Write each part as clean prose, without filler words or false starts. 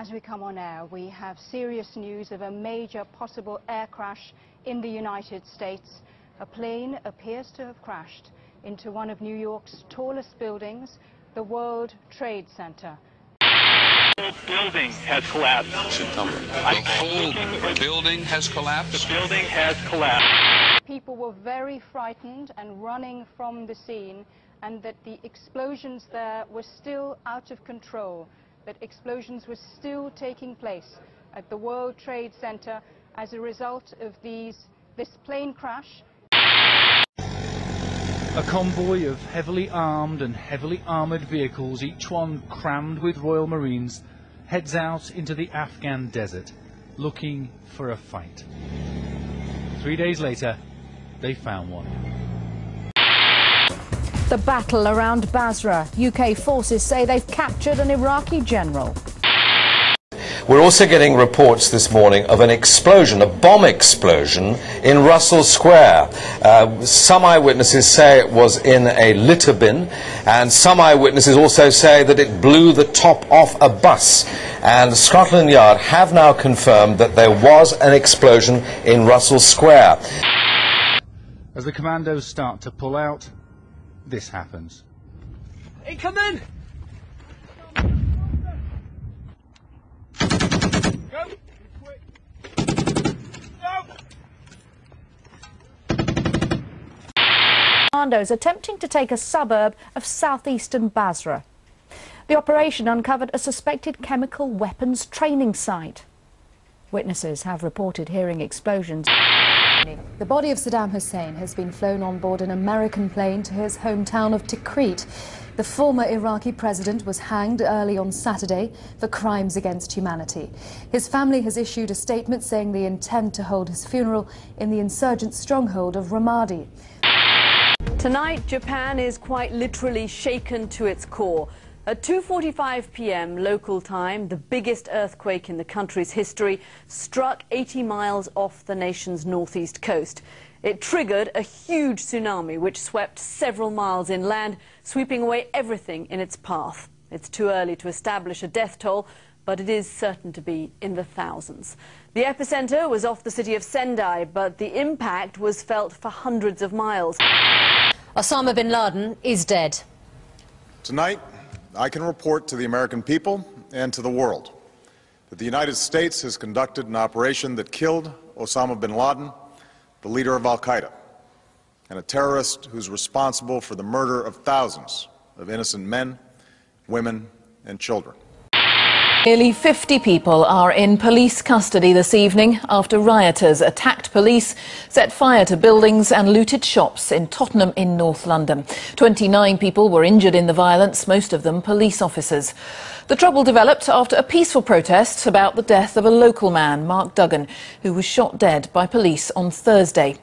As we come on air, we have serious news of a major possible air crash in the United States. A plane appears to have crashed into one of New York's tallest buildings, the World Trade Center. The whole building has collapsed. The whole building has collapsed? The building has collapsed. People were very frightened and running from the scene, and that the explosions there were still out of control, that explosions were still taking place at the World Trade Center as a result of this plane crash. A convoy of heavily armed and heavily armoured vehicles, each one crammed with Royal Marines, heads out into the Afghan desert, looking for a fight. 3 days later, they found one. The battle around Basra. UK forces say they've captured an Iraqi general. We're also getting reports this morning of an explosion, a bomb explosion in Russell Square. Some eyewitnesses say it was in a litter bin, and some eyewitnesses also say that it blew the top off a bus. And Scotland Yard have now confirmed that there was an explosion in Russell Square. As the commandos start to pull out, this happens. Hey, come in! Commandos attempting to take a suburb of southeastern Basra. The operation uncovered a suspected chemical weapons training site. Witnesses have reported hearing explosions. The body of Saddam Hussein has been flown on board an American plane to his hometown of Tikrit. The former Iraqi president was hanged early on Saturday for crimes against humanity. His family has issued a statement saying they intend to hold his funeral in the insurgent stronghold of Ramadi. Tonight, Japan is quite literally shaken to its core. At 2:45 p.m. local time, the biggest earthquake in the country's history struck 80 miles off the nation's northeast coast. It triggered a huge tsunami which swept several miles inland, sweeping away everything in its path. It's too early to establish a death toll, but it is certain to be in the thousands. The epicenter was off the city of Sendai, but the impact was felt for hundreds of miles. Osama bin Laden is dead. Tonight, I can report to the American people and to the world that the United States has conducted an operation that killed Osama bin Laden, the leader of Al-Qaeda, and a terrorist who's responsible for the murder of thousands of innocent men, women, and children. Nearly 50 people are in police custody this evening after rioters attacked police, set fire to buildings and looted shops in Tottenham in North London. 29 people were injured in the violence, most of them police officers. The trouble developed after a peaceful protest about the death of a local man, Mark Duggan, who was shot dead by police on Thursday.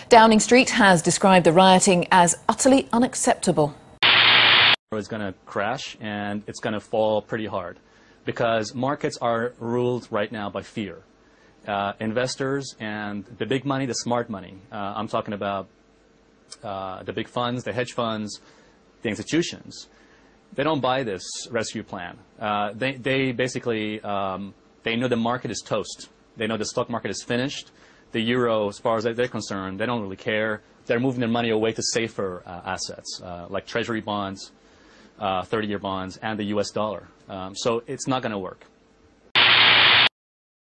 Downing Street has described the rioting as utterly unacceptable. It's going to crash and it's going to fall pretty hard, because markets are ruled right now by fear. Investors and the big money, the smart money, I'm talking about the big funds, the hedge funds, the institutions, they don't buy this rescue plan. They basically, they know the market is toast. They know the stock market is finished. The euro, as far as they're concerned, they don't really care. They're moving their money away to safer assets, like treasury bonds, 30-year bonds, and the US dollar. So it's not going to work.